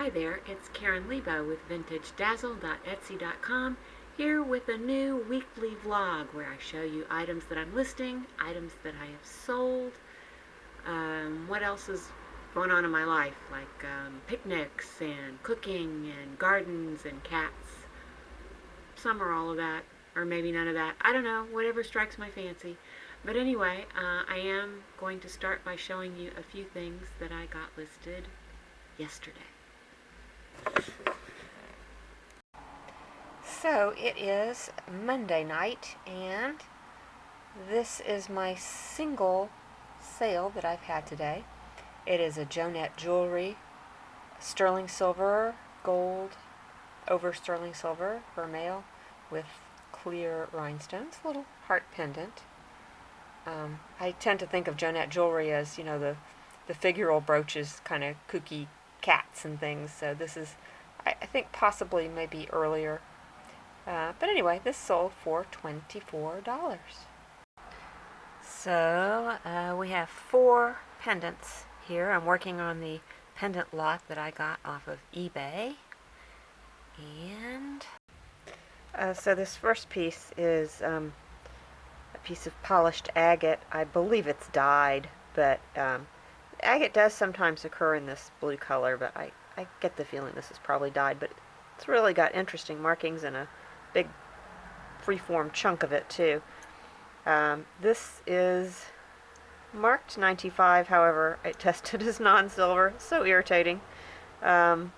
Hi there, it's Karen Leabo with VintageDazzle.etsy.com here with a new weekly vlog where I show you items that I'm listing, items that I have sold, what else is going on in my life, like picnics and cooking and gardens and cats. Some or all of that, or maybe none of that. I don't know, whatever strikes my fancy. But anyway, I am going to start by showing you a few things that I got listed yesterday. So it is Monday night, and this is my single sale that I've had today. It is a Jonette jewelry, sterling silver, gold over sterling silver, vermeil with clear rhinestones, little heart pendant. I tend to think of Jonette jewelry as, you know, the figural brooches, kind of kooky cats and things. So this is, I think, possibly maybe earlier. But anyway, this sold for $24. So we have 4 pendants here. I'm working on the pendant lot that I got off of eBay. And so this first piece is a piece of polished agate. I believe it's dyed, but agate does sometimes occur in this blue color, but I get the feeling this is probably dyed. But it's really got interesting markings and a big freeform chunk of it too. This is marked 95, however I tested as non-silver. So irritating. But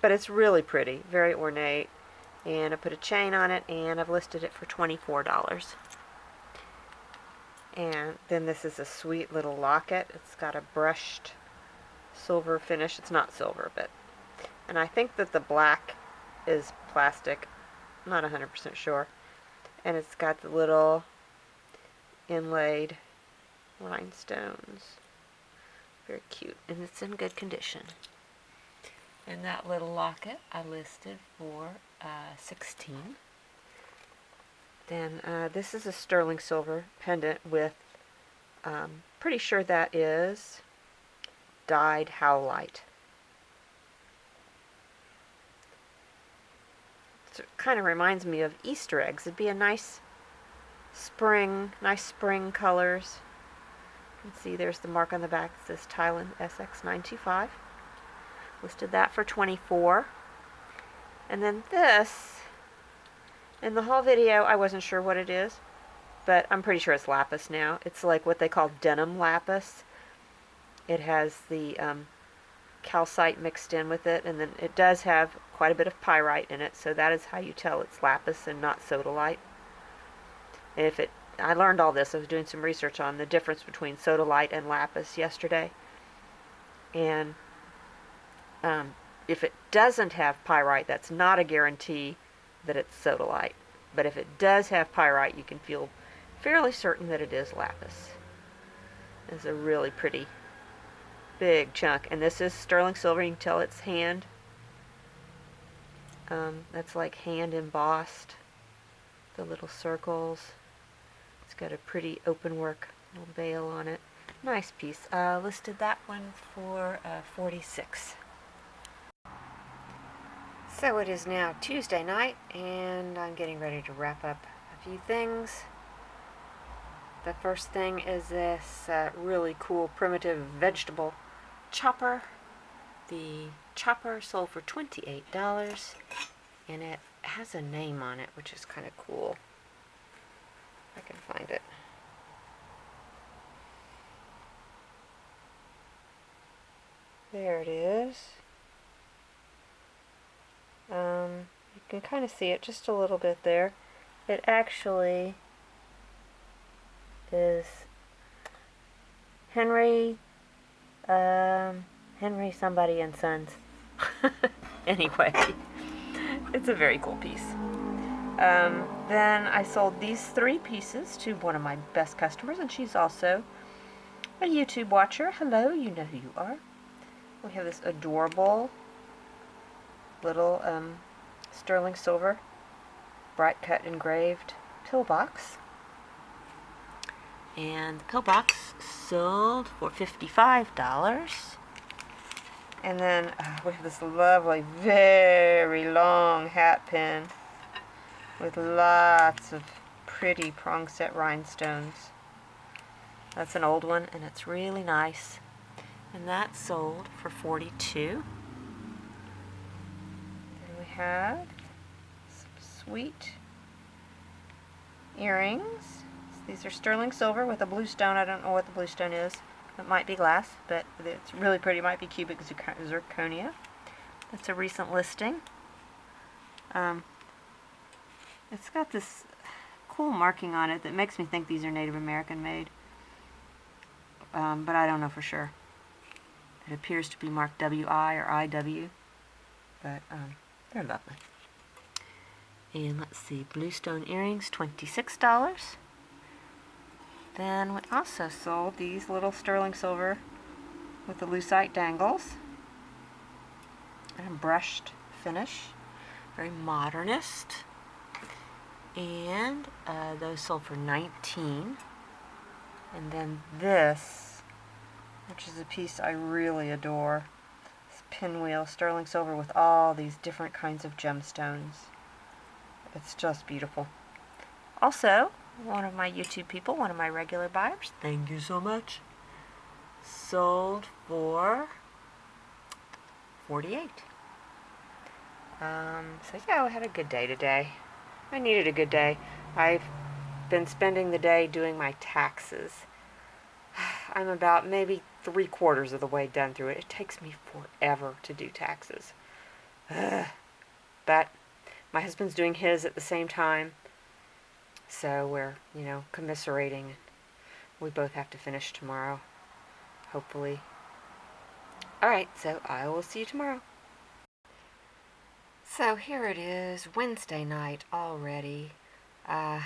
it's really pretty, very ornate, and I put a chain on it, and I've listed it for $24. And then this is a sweet little locket. It's got a brushed silver finish. It's not silver, and I think that the black is plastic. I'm not 100% sure. And it's got the little inlaid rhinestones. Very cute, and it's in good condition. And that little locket I listed for $16. Then this is a sterling silver pendant with, pretty sure that is dyed howlite. It kind of reminds me of Easter eggs. It'd be a nice spring colors. You can see there's the mark on the back. It says Thailand SX925. Listed that for $24. And then this, in the whole video, I wasn't sure what it is, but I'm pretty sure it's lapis now. It's like what they call denim lapis. It has the calcite mixed in with it, and then it does have quite a bit of pyrite in it, so that is how you tell it's lapis and not sodalite. I learned all this. I was doing some research on the difference between sodalite and lapis yesterday, and if it doesn't have pyrite, that's not a guarantee that it's sodalite. But if it does have pyrite, you can feel fairly certain that it is lapis. It's a really pretty big chunk, and this is sterling silver. You can tell it's hand. That's like hand embossed. The little circles. It's got a pretty open work little veil on it. Nice piece. Listed that one for $46. So it is now Tuesday night, and I'm getting ready to wrap up a few things. The first thing is this really cool primitive vegetable chopper. The chopper sold for $28, and it has a name on it, which is kind of cool. If I can find it. There it is. You can kind of see it just a little bit there. It actually is Henry somebody and Sons. Anyway, it's a very cool piece. Then I sold these 3 pieces to one of my best customers, and she's also a YouTube watcher. Hello, you know who you are. We have this adorable little sterling silver bright cut engraved pillbox, and the pillbox sold for $55. And then we have this lovely, very long hat pin with lots of pretty prong set rhinestones. That's an old one, and it's really nice. And that sold for $42. Then we have some sweet earrings. These are sterling silver with a blue stone. I don't know what the blue stone is. It might be glass, but it's really pretty. It might be cubic zirconia. It's a recent listing. It's got this cool marking on it that makes me think these are Native American made. But I don't know for sure. It appears to be marked WI or IW, but they're lovely. And let's see, bluestone earrings, $26. Then we also sold these little sterling silver with the lucite dangles and a brushed finish, very modernist. And those sold for $19. And then this, which is a piece I really adore, this pinwheel sterling silver with all these different kinds of gemstones. It's just beautiful. Also, one of my YouTube people, one of my regular buyers, thank you so much, sold for $48. So yeah, we had a good day today. I needed a good day. I've been spending the day doing my taxes. I'm about maybe 3/4 of the way done through it. It takes me forever to do taxes. But my husband's doing his at the same time. So we're, commiserating. We both have to finish tomorrow, hopefully. Alright, so I will see you tomorrow. So here it is, Wednesday night already. I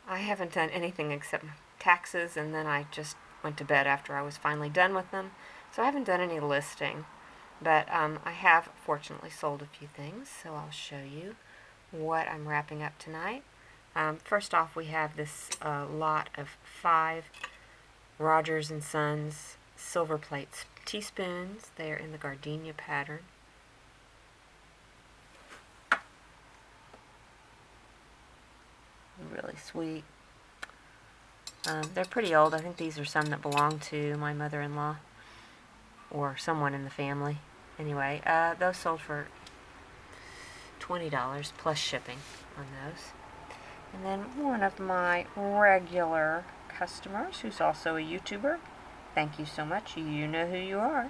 haven't done anything except taxes, and then I just went to bed after I was finally done with them. So I haven't done any listing, but I have fortunately sold a few things, so I'll show you what I'm wrapping up tonight. First off, we have this lot of 5 Rogers & Sons silver plate teaspoons. They are in the gardenia pattern. Really sweet. They're pretty old. I think these are some that belong to my mother-in-law or someone in the family. Anyway, those sold for $20 plus shipping on those. And then one of my regular customers, who's also a YouTuber, thank you so much, you know who you are.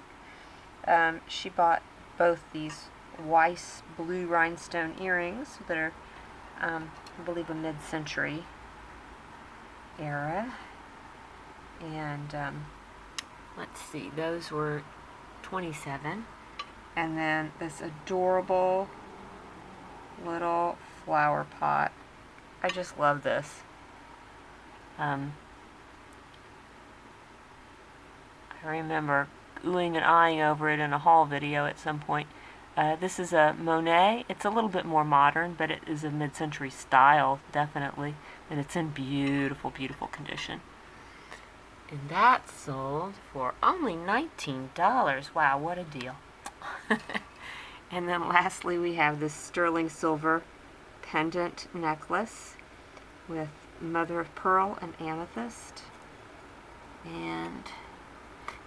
She bought both these Weiss blue rhinestone earrings that are, I believe, a mid-century era. And let's see, those were $27. And then this adorable little flower pot. I just love this. I remember oohing and eyeing over it in a haul video at some point. This is a Monet. It's a little bit more modern, but it is a mid-century style, definitely. And it's in beautiful, beautiful condition. And that sold for only $19. Wow, what a deal. And then lastly, we have this sterling silver pendant necklace with mother of pearl and amethyst. And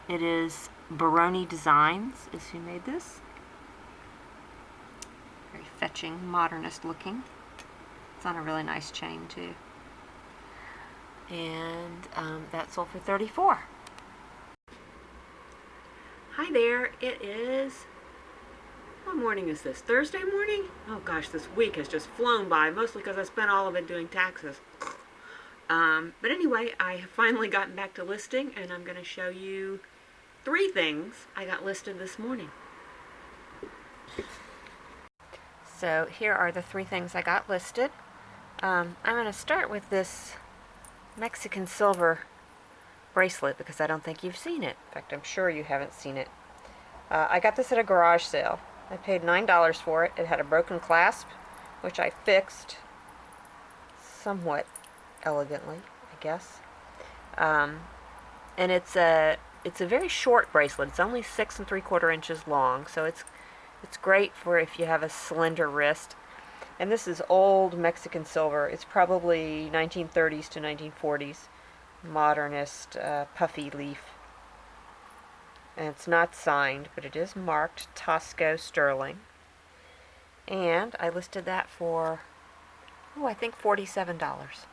it is Baroni Designs is who made this. Very fetching, modernist looking. It's on a really nice chain too. And that sold for $34. Hi there, it is, what morning is this? Thursday morning? Oh gosh, this week has just flown by, mostly because I spent all of it doing taxes. But anyway, I have finally gotten back to listing, and I'm going to show you 3 things I got listed this morning. So here are the 3 things I got listed. I'm going to start with this Mexican silver bracelet because I don't think you've seen it. In fact, I'm sure you haven't seen it. I got this at a garage sale. I paid $9 for it. It had a broken clasp, which I fixed somewhat elegantly, I guess. And it's a it's a very short bracelet. It's only 6 3/4 inches long, so it's great for if you have a slender wrist. And this is old Mexican silver. It's probably 1930s to 1940s modernist puffy leaf. And it's not signed, but it is marked Tosco Sterling. And I listed that for, I think $47.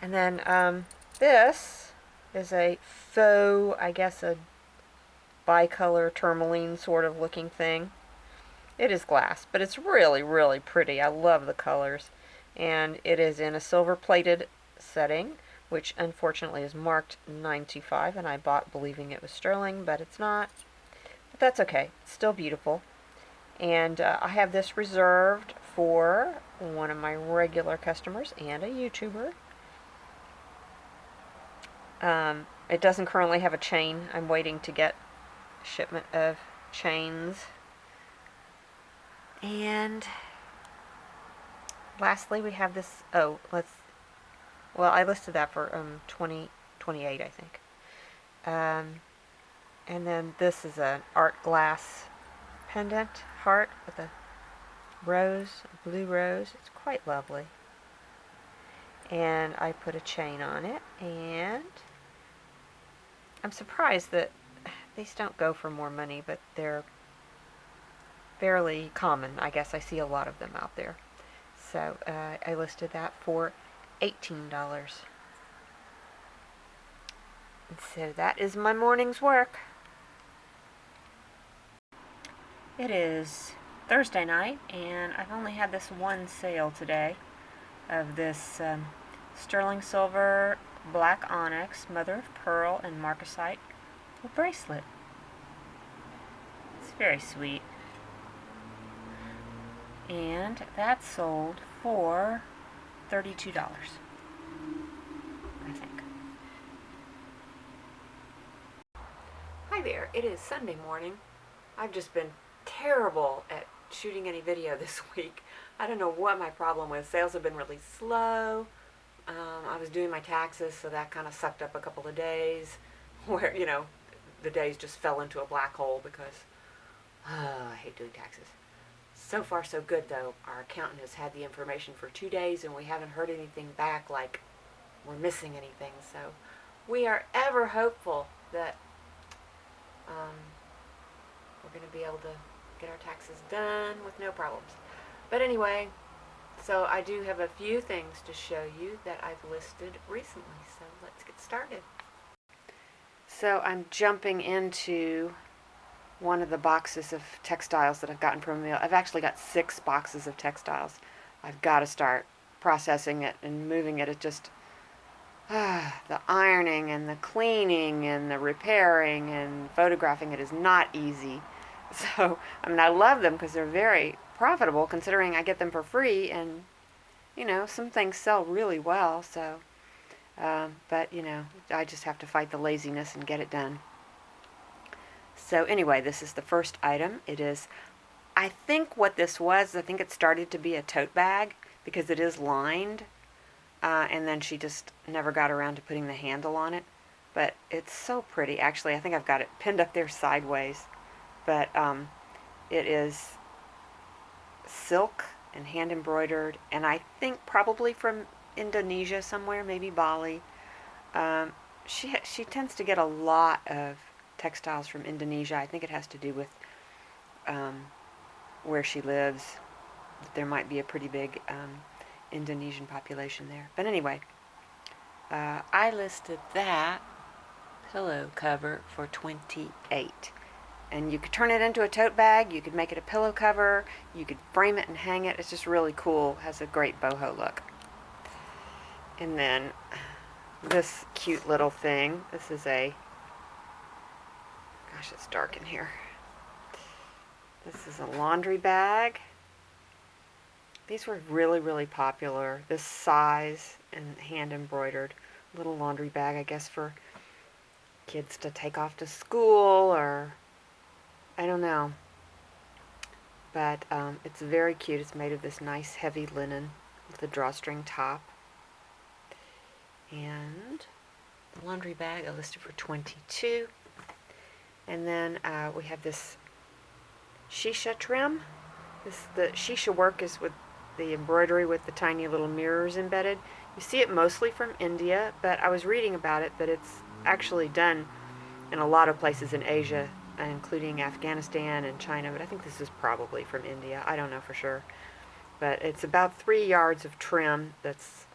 And then this is a faux, I guess a bicolor tourmaline sort of looking thing. It is glass, but it's really, really pretty. I love the colors. And it is in a silver plated setting, which unfortunately is marked 925, and I bought believing it was sterling, but it's not. But that's okay. It's still beautiful. And I have this reserved for one of my regular customers and a YouTuber. It doesn't currently have a chain. I'm waiting to get a shipment of chains. And lastly, we have this. I listed that for $28, I think. And then this is an art glass pendant heart with a rose, a blue rose. It's quite lovely. And I put a chain on it, and I'm surprised that these don't go for more money, but they're fairly common. I guess I see a lot of them out there. So I listed that for $18. And so that is my morning's work. It is Thursday night, and I've only had this one sale today of this sterling silver, black onyx, mother of pearl, and marcasite bracelet. It's very sweet. And that sold for $32, I think. Hi there, it is Sunday morning. I've just been terrible at shooting any video this week. I don't know what my problem was. Sales have been really slow. I was doing my taxes, so that kind of sucked up a couple of days where, the days just fell into a black hole because I hate doing taxes. So far so good though. Our accountant has had the information for 2 days and we haven't heard anything back like we're missing anything. So we are ever hopeful that we're going to be able to get our taxes done with no problems. But anyway, so I do have a few things to show you that I've listed recently. So let's get started. So I'm jumping into one of the boxes of textiles that I've gotten from the mail. I've actually got 6 boxes of textiles. I've got to start processing it and moving it. It just, the ironing and the cleaning and the repairing and photographing it is not easy. So, I love them because they're very profitable considering I get them for free, and, some things sell really well, so, but, I just have to fight the laziness and get it done. So anyway, this is the first item. It is, I think what this was, I think it started to be a tote bag because it is lined, and then she just never got around to putting the handle on it. But it's so pretty. Actually, I think I've got it pinned up there sideways. But it is silk and hand embroidered, and I think probably from Indonesia somewhere, maybe Bali. She tends to get a lot of textiles from Indonesia. I think it has to do with where she lives. There might be a pretty big Indonesian population there. But anyway, I listed that pillow cover for $28. And you could turn it into a tote bag, you could make it a pillow cover, you could frame it and hang it. It's just really cool. It has a great boho look. And then this cute little thing. This is a, gosh, it's dark in here. This is a laundry bag. These were really, really popular. This size and hand embroidered little laundry bag, I guess for kids to take off to school, or I don't know. But it's very cute. It's made of this nice heavy linen with a drawstring top. And The laundry bag I listed for $22. And then we have this shisha trim. The shisha work is with the embroidery with the tiny little mirrors embedded. You see it mostly from India, but I was reading about it that it's actually done in a lot of places in Asia, including Afghanistan and China, but I think this is probably from India. I don't know for sure. But it's about 3 yards of trim that's,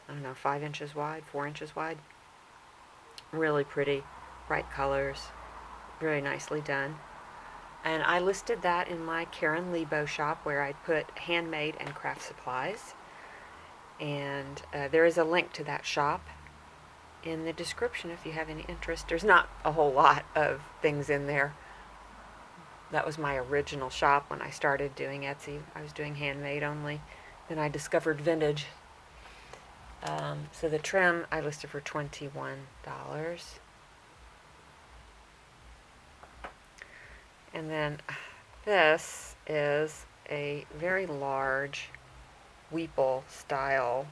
I don't know, 5 inches wide, 4 inches wide. Really pretty, bright colors, very nicely done. And I listed that in my Karen Leabo shop where I put handmade and craft supplies. And there is a link to that shop in the description if you have any interest. There's not a whole lot of things in there. That was my original shop when I started doing Etsy. I was doing handmade only. Then I discovered vintage. So the trim I listed for $21. And then this is a very large Weeple style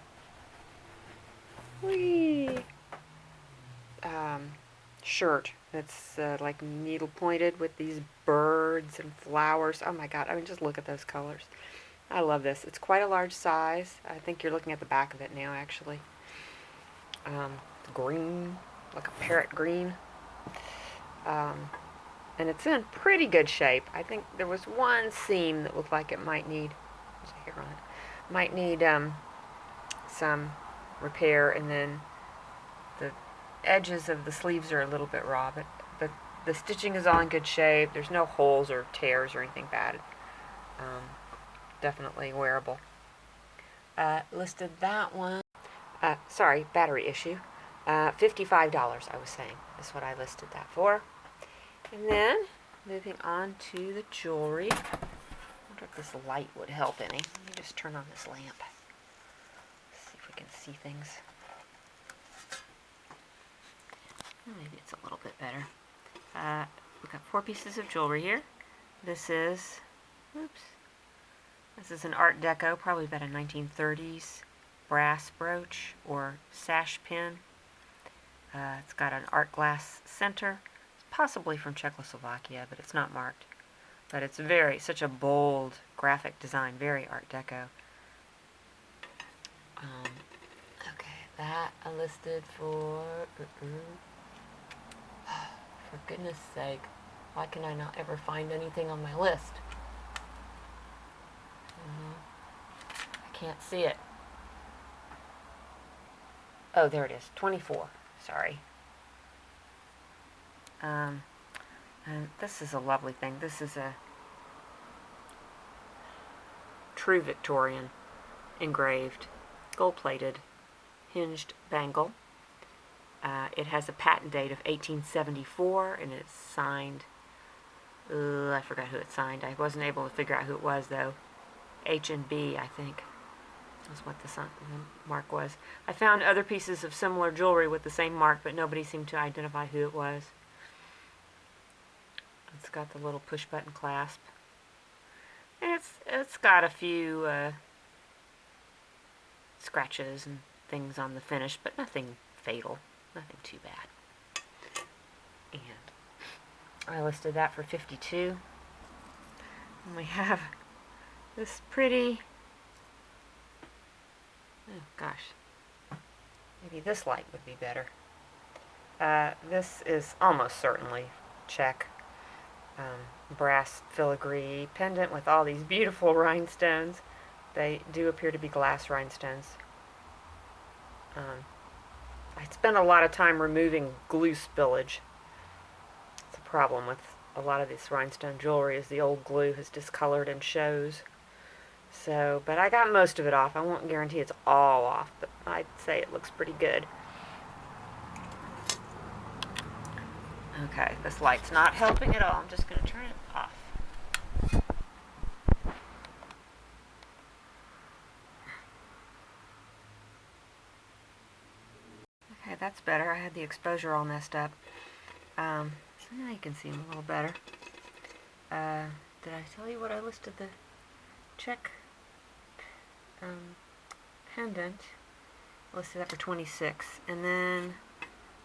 shirt that's like needle pointed with these birds and flowers. Oh my god, I mean, just look at those colors. I love this. It's quite a large size. I think you're looking at the back of it now, actually. Green, like a parrot green. And it's in pretty good shape. I think there was one seam that looked like it might need, there's a hair on it, might need some repair, and then the edges of the sleeves are a little bit raw, but the stitching is all in good shape. There's no holes or tears or anything bad. Definitely wearable. Listed that one. Sorry, battery issue. $55, I was saying, is what I listed that for. And then, moving on to the jewelry. I wonder if this light would help any. Let me just turn on this lamp. See if we can see things. Maybe it's a little bit better. We've got 4 pieces of jewelry here. This is, this is an Art Deco, probably about a 1930s brass brooch or sash pin. It's got an art glass center. It's possibly from Czechoslovakia, but it's not marked. But it's such a bold graphic design, very Art Deco. Okay, that I listed for... For goodness sake, why can I not ever find anything on my list? I can't see it. Oh, there it is, 24. Sorry. And this is a lovely thing. This is a true Victorian engraved, gold-plated, hinged bangle. It has a patent date of 1874, and it's signed, I forgot who it's signed. I wasn't able to figure out who it was, though. H&B, I think. That's what the mark was. I found other pieces of similar jewelry with the same mark, but nobody seemed to identify who it was. It's got the little push-button clasp. And it's got a few scratches and things on the finish, but nothing fatal. Nothing too bad. And I listed that for $52. And we have this pretty, oh gosh, maybe this light would be better. This is almost certainly Czech brass filigree pendant with all these beautiful rhinestones. They do appear to be glass rhinestones. I spent a lot of time removing glue spillage. It's a problem with a lot of this rhinestone jewelry is the old glue has discolored and shows. So, but I got most of it off. I won't guarantee it's all off, but I'd say it looks pretty good. Okay, this light's not helping at all. I'm just going to turn it off. Okay, that's better. I had the exposure all messed up. So now you can see them a little better. Did I tell you what I listed the Czech pendant? I listed that for $26. And then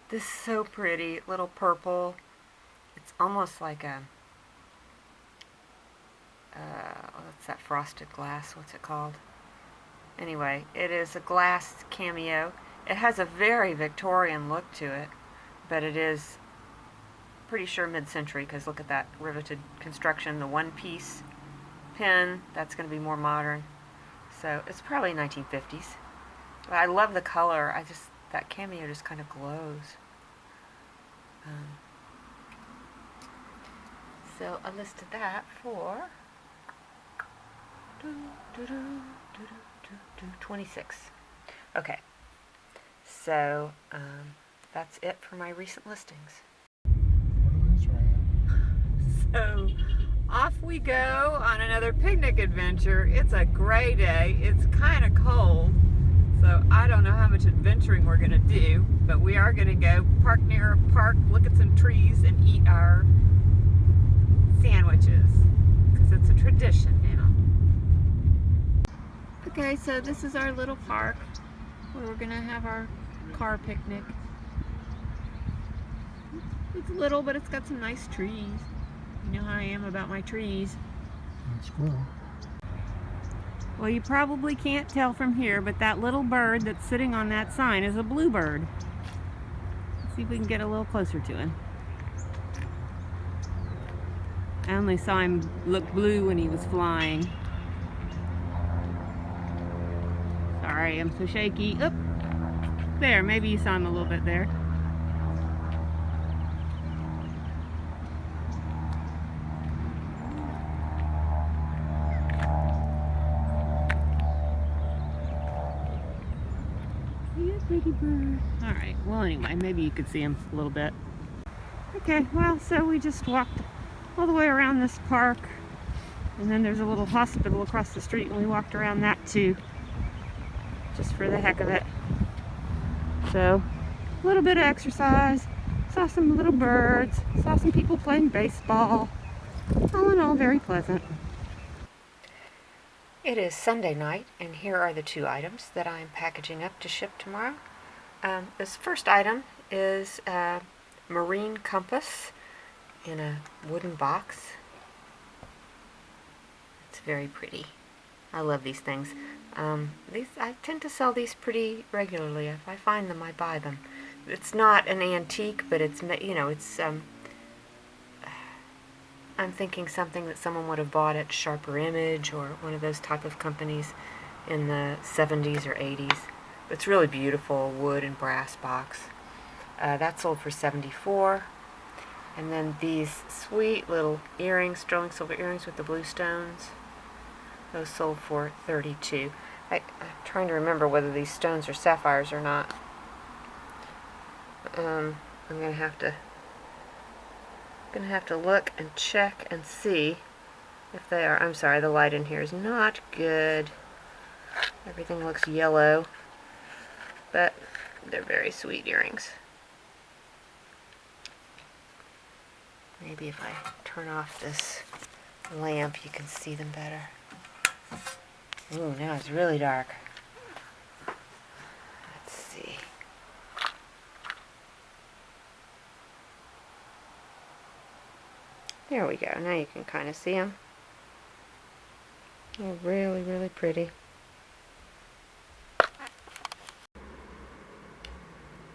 This is so pretty, little purple. It's almost like a, what's that frosted glass? What's it called? Anyway, it is a glass cameo. It has a very Victorian look to it, but it is pretty sure mid-century, because look at that riveted construction, the one-piece pin, that's going to be more modern. So it's probably 1950s. But I love the color. That cameo just kind of glows. So I listed that for 26. Okay, so that's it for my recent listings. So off we go on another picnic adventure. It's a gray day. It's kind of cold, so I don't know how much adventuring we're going to do, but we are going to go park near a park, look at some trees, and eat our sandwiches, because it's a tradition now. Okay, so this is our little park where we're going to have our car picnic. It's little, but it's got some nice trees. You know how I am about my trees. That's cool. Well, you probably can't tell from here, but that little bird that's sitting on that sign is a bluebird. Let's see if we can get a little closer to him. I only saw him look blue when he was flying. Sorry, I'm so shaky. Oop! There, maybe you saw him a little bit there. Pretty bird. Alright, well anyway, maybe you could see him a little bit. Okay, well, so we just walked all the way around this park, and then there's a little hospital across the street, and we walked around that too, just for the heck of it. So, a little bit of exercise, saw some little birds, saw some people playing baseball. All in all, very pleasant. It is Sunday night, and here are the 2 items that I'm packaging up to ship tomorrow. This first item is a marine compass in a wooden box. It's very pretty. I love these things. I tend to sell these pretty regularly. If I find them, I buy them. It's not an antique, but it's, you know, it's I'm thinking something that someone would have bought at Sharper Image or one of those type of companies in the 70s or 80s. It's really beautiful wood and brass box. That sold for $74. And then these sweet little earrings, sterling silver earrings with the blue stones, those sold for $32. I'm trying to remember whether these stones are sapphires or not. I'm gonna have to look and check and see if they are. I'm sorry, the light in here is not good. Everything looks yellow, but they're very sweet earrings. Maybe if I turn off this lamp, you can see them better. Ooh, now it's really dark. Let's see. There we go. Now you can kind of see them. They're really, really pretty.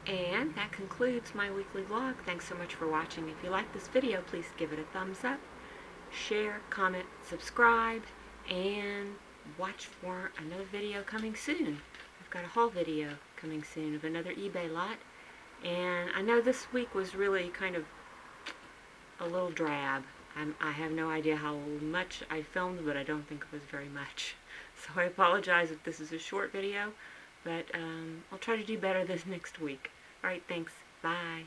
And that concludes my weekly vlog. Thanks so much for watching. If you like this video, please give it a thumbs up, share, comment, subscribe, and watch for another video coming soon. I've got a haul video coming soon of another eBay lot. And I know this week was really kind of a little drab. I have no idea how much I filmed, but I don't think it was very much. So I apologize if this is a short video, but I'll try to do better this next week. Alright, thanks. Bye.